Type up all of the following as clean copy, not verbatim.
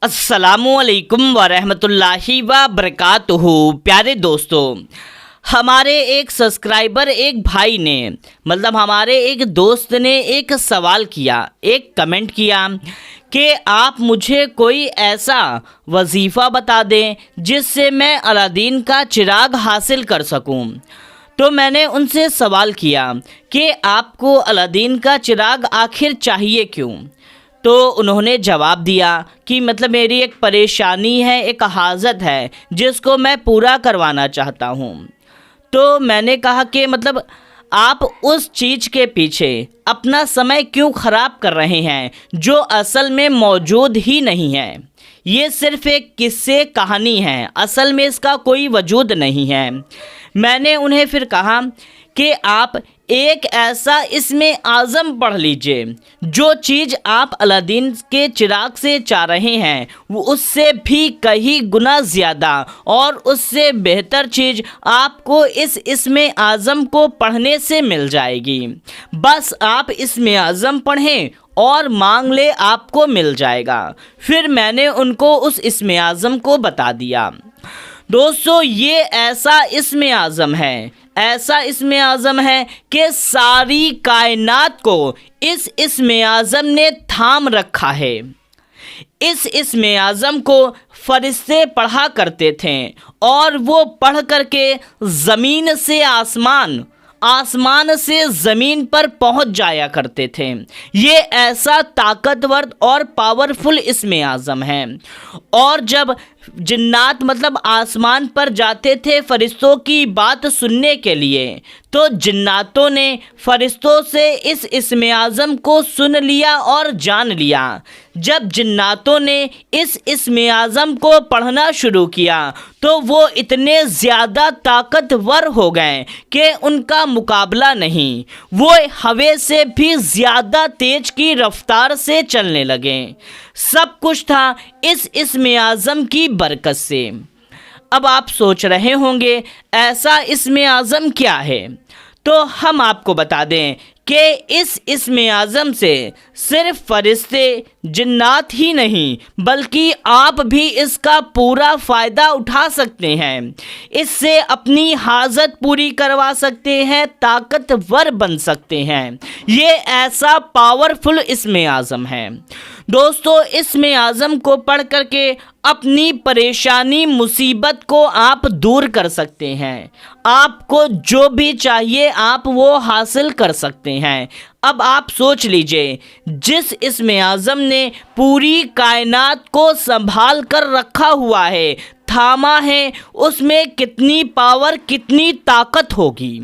अस्सलामुअलैकुम वरहमतुल्लाहि वबरकातुहू। प्यारे दोस्तों, हमारे एक सब्सक्राइबर एक भाई ने हमारे एक दोस्त ने एक सवाल किया, एक कमेंट किया कि आप मुझे कोई ऐसा वजीफ़ा बता दें जिससे मैं अलादीन का चिराग हासिल कर सकूं। तो मैंने उनसे सवाल किया कि आपको अलादीन का चिराग आखिर चाहिए क्यों। तो उन्होंने जवाब दिया कि मेरी एक परेशानी है, एक हाजत है जिसको मैं पूरा करवाना चाहता हूँ। तो मैंने कहा कि आप उस चीज़ के पीछे अपना समय क्यों ख़राब कर रहे हैं जो असल में मौजूद ही नहीं है। ये सिर्फ़ एक किस्से कहानी है, असल में इसका कोई वजूद नहीं है। मैंने उन्हें फिर कहा कि आप एक ऐसा इसमें आज़म पढ़ लीजिए, जो चीज़ आप अलादीन के चिराग से चाह रहे हैं वो उससे भी कहीं गुना ज़्यादा और उससे बेहतर चीज़ आपको इस इसमें आज़म को पढ़ने से मिल जाएगी। बस आप इसमें आज़म पढ़ें और मांग ले, आपको मिल जाएगा। फिर मैंने उनको उस इसमें आज़म को बता दिया। दोस्तों, ये ऐसा इसमें आज़म है, ऐसा इसमें आज़म है कि सारी कायनात को इस इसमें आज़म ने थाम रखा है। इस इसमें आज़म को फरिश्ते पढ़ा करते थे और वो पढ़ करके ज़मीन से आसमान, आसमान से ज़मीन पर पहुंच जाया करते थे। ये ऐसा ताकतवर और पावरफुल इसमें आज़म है। और जब जिन्नात आसमान पर जाते थे फ़रिश्तों की बात सुनने के लिए, तो जिन्नातों ने फ़रिश्तों से इस इसमें आज़म को सुन लिया और जान लिया। जब जिन्नातों ने इस इसमें आज़म को पढ़ना शुरू किया तो वो इतने ज़्यादा ताकतवर हो गए कि उनका मुकाबला नहीं। वो हवा से भी ज़्यादा तेज़ की रफ्तार से चलने लगे। सब कुछ था इस इसमें आज़म की बरकत से। अब आप सोच रहे होंगे ऐसा इसमें आज़म क्या है, तो हम आपको बता दें कि इस इसमें आज़म से सिर्फ फरिश्ते जिन्नात ही नहीं बल्कि आप भी इसका पूरा फ़ायदा उठा सकते हैं। इससे अपनी हाजत पूरी करवा सकते हैं, ताकतवर बन सकते हैं। ये ऐसा पावरफुल इसमें आज़म है। दोस्तों, इसमें आज़म को पढ़ करके अपनी परेशानी मुसीबत को आप दूर कर सकते हैं। आपको जो भी चाहिए आप वो हासिल कर सकते हैं। अब आप सोच लीजिए, जिस इसमें आज़म ने पूरी कायनात को संभाल कर रखा हुआ है, थामा है, उसमें कितनी पावर, कितनी ताकत होगी।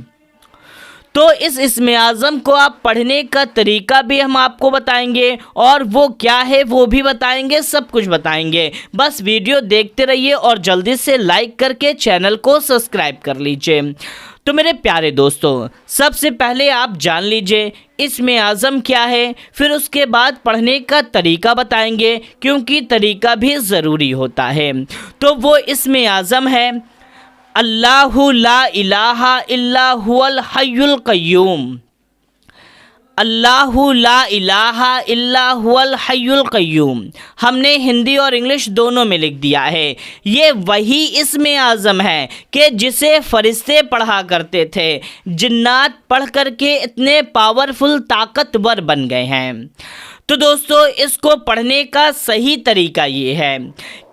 तो इस इसमें आज़म को आप पढ़ने का तरीका भी हम आपको बताएंगे और वो क्या है वो भी बताएंगे, सब कुछ बताएंगे। बस वीडियो देखते रहिए और जल्दी से लाइक करके चैनल को सब्सक्राइब कर लीजिए। तो मेरे प्यारे दोस्तों, सबसे पहले आप जान लीजिए इसमें आज़म क्या है, फिर उसके बाद पढ़ने का तरीका बताएंगे क्योंकि तरीका भी ज़रूरी होता है। तो वो इसमें आज़म है अल्लाहु ला इलाहा इल्ला हुवल हय्युल क़य्यूम। अल्लाहु ला इलाहा इल्ला हुवल हय्युल क़य्यूम हमने हिंदी और इंग्लिश दोनों में लिख दिया है। ये वही इसमें आज़म है कि जिसे फ़रिश्ते पढ़ा करते थे। जिन्नात पढ़ करके इतने पावरफुल, ताकतवर बन गए हैं। तो दोस्तों, इसको पढ़ने का सही तरीका ये है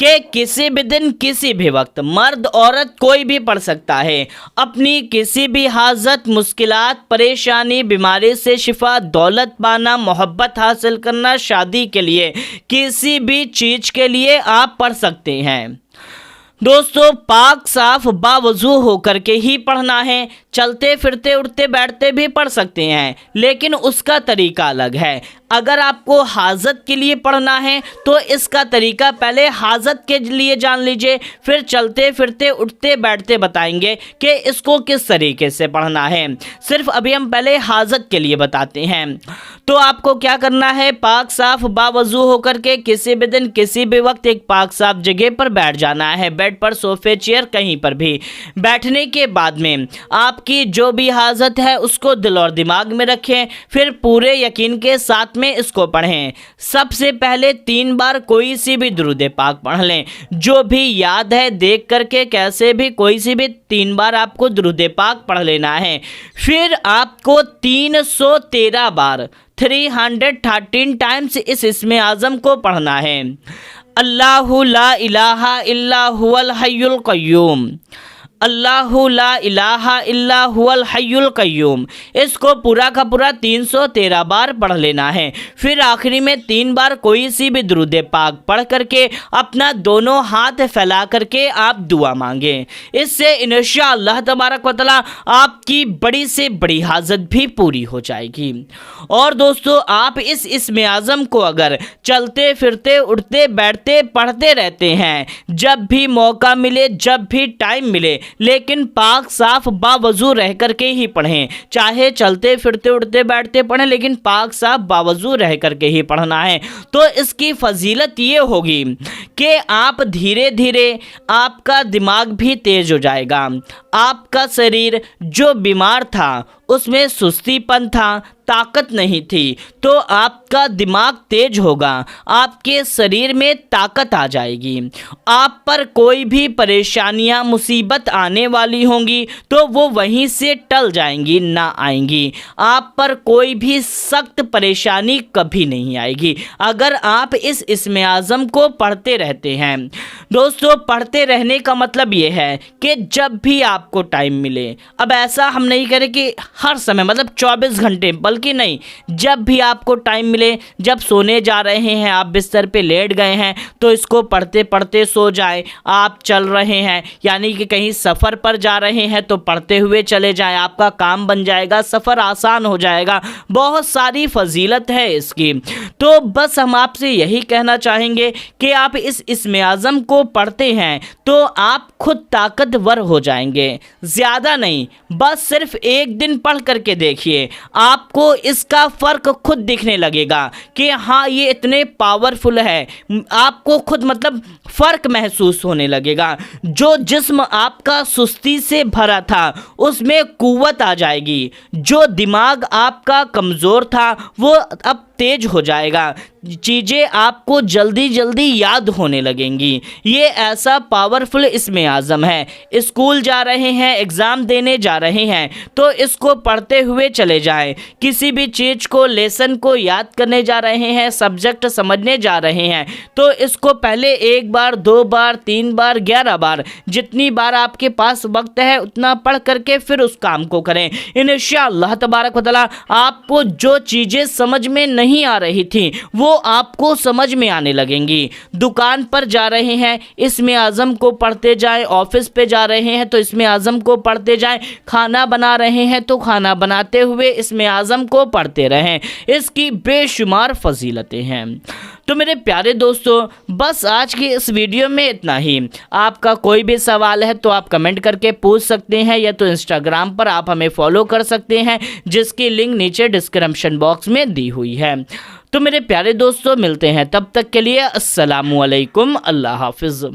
कि किसी भी दिन, किसी भी वक्त, मर्द औरत कोई भी पढ़ सकता है। अपनी किसी भी हाजत, मुश्किलात, परेशानी, बीमारी से शिफा, दौलत पाना, मोहब्बत हासिल करना, शादी के लिए, किसी भी चीज़ के लिए आप पढ़ सकते हैं। दोस्तों, पाक साफ बावजू होकर के ही पढ़ना है। चलते फिरते, उठते बैठते भी पढ़ सकते हैं, लेकिन उसका तरीका अलग है। अगर आपको हाजत के लिए पढ़ना है तो इसका तरीका पहले हाजत के लिए जान लीजिए, फिर चलते फिरते, उठते बैठते बताएंगे कि इसको किस तरीके से पढ़ना है। सिर्फ अभी हम पहले हाजत के लिए बताते हैं। तो आपको क्या करना है, पाक साफ बावजू होकर के किसी भी दिन किसी भी वक्त एक पाक साफ जगह पर बैठ जाना है, बेड पर, सोफे, चेयर, कहीं पर भी। बैठने के बाद में आपकी जो भी हाजत है उसको दिल और दिमाग में रखें, फिर पूरे यकीन के साथ में इसको पढ़ें। सबसे पहले 3 बार कोई सी भी दुरूद पाक पढ़ लें, जो भी याद है देख करके कैसे भी कोई सी भी 3 बार आपको दुरूद पाक पढ़ लेना है। फिर आपको 313 बार 313 टाइम्स इस इस्मे आज़म को पढ़ना है। अल्लाहु ला इलाहा इल्ला हुवल हय्युल क़य्यूम, अल्लाहु ला इलाहा इल्ला हुवल हय्युल क़य्यूम। इसको पूरा का पूरा 313 बार पढ़ लेना है। फिर आखिरी में 3 बार कोई सी भी दुरूद पाक पढ़ करके अपना दोनों हाथ फैला करके आप दुआ मांगें। इससे इंशाअल्लाह तबारक व तआला आपकी बड़ी से बड़ी हाजत भी पूरी हो जाएगी। और दोस्तों, आप इस इस्मे आज़म को अगर चलते फिरते उठते बैठते पढ़ते रहते हैं, जब भी मौका मिले, जब भी टाइम मिले, लेकिन पाक साफ बावजू रह करके ही पढ़ें। चाहे चलते फिरते उठते बैठते पढ़ें, लेकिन पाक साफ बावजू रह करके ही पढ़ना है। तो इसकी फजीलत ये होगी कि आप धीरे धीरे आपका दिमाग भी तेज हो जाएगा। आपका शरीर जो बीमार था उसमें सुस्तीपन था, ताकत नहीं थी, तो आपका दिमाग तेज होगा, आपके शरीर में ताकत आ जाएगी। आप पर कोई भी परेशानियां मुसीबत आने वाली होंगी तो वो वहीं से टल जाएंगी, ना आएंगी। आप पर कोई भी सख्त परेशानी कभी नहीं आएगी अगर आप इस इस्मे आज़म को पढ़ते रहते हैं। दोस्तों, पढ़ते रहने का मतलब ये है कि जब भी आपको टाइम मिले, अब ऐसा हम नहीं करें कि हर समय मतलब 24 घंटे, बल्कि नहीं, जब भी आपको टाइम मिले, जब सोने जा रहे हैं, आप बिस्तर पे लेट गए हैं तो इसको पढ़ते पढ़ते सो जाएं। आप चल रहे हैं यानी कि कहीं सफ़र पर जा रहे हैं तो पढ़ते हुए चले जाएं, आपका काम बन जाएगा, सफ़र आसान हो जाएगा। बहुत सारी फजीलत है इसकी। तो बस हम आपसे यही कहना चाहेंगे कि आप इस इस्मे आज़म को पढ़ते हैं तो आप खुद ताकतवर हो जाएंगे। ज़्यादा नहीं, बस सिर्फ एक दिन पढ़ करके देखिए, आपको इसका फ़र्क खुद दिखने लगेगा कि हाँ ये इतने पावरफुल है। आपको खुद मतलब फ़र्क महसूस होने लगेगा। जो जिस्म आपका सुस्ती से भरा था उसमें कुव्वत आ जाएगी, जो दिमाग आपका कमज़ोर था वो अब तेज हो जाएगा, चीज़ें आपको जल्दी जल्दी याद होने लगेंगी। ये ऐसा पावरफुल इस्मे आज़म है। स्कूल जा रहे हैं, एग्ज़ाम देने जा रहे हैं तो इसको पढ़ते हुए चले जाएं। किसी भी चीज़ को, लेसन को याद करने जा रहे हैं, सब्जेक्ट समझने जा रहे हैं तो इसको पहले 1 बार 2 बार 3 बार 11 बार, जितनी बार आपके पास वक्त है उतना पढ़ करके फिर उस काम को करें। इंशाअल्लाह तबारक व तआला आपको जो चीज़ें समझ में नहीं आ रही थी वो आपको समझ में आने लगेंगी। दुकान पर जा रहे हैं, इस्मे आज़म को पढ़ते जाएं। ऑफिस पे जा रहे हैं तो इस्मे आज़म को पढ़ते जाएं। खाना बना रहे हैं तो खाना बनाते हुए इस्मे आज़म को पढ़ते रहें। इसकी बेशुमार फजीलतें हैं। तो मेरे प्यारे दोस्तों, बस आज की इस वीडियो में इतना ही। आपका कोई भी सवाल है तो आप कमेंट करके पूछ सकते हैं, या तो इंस्टाग्राम पर आप हमें फॉलो कर सकते हैं जिसकी लिंक नीचे डिस्क्रिप्शन बॉक्स में दी हुई है। तो मेरे प्यारे दोस्तों, मिलते हैं तब तक के लिए अस्सलामु अलैकुम, अल्लाह हाफिज़।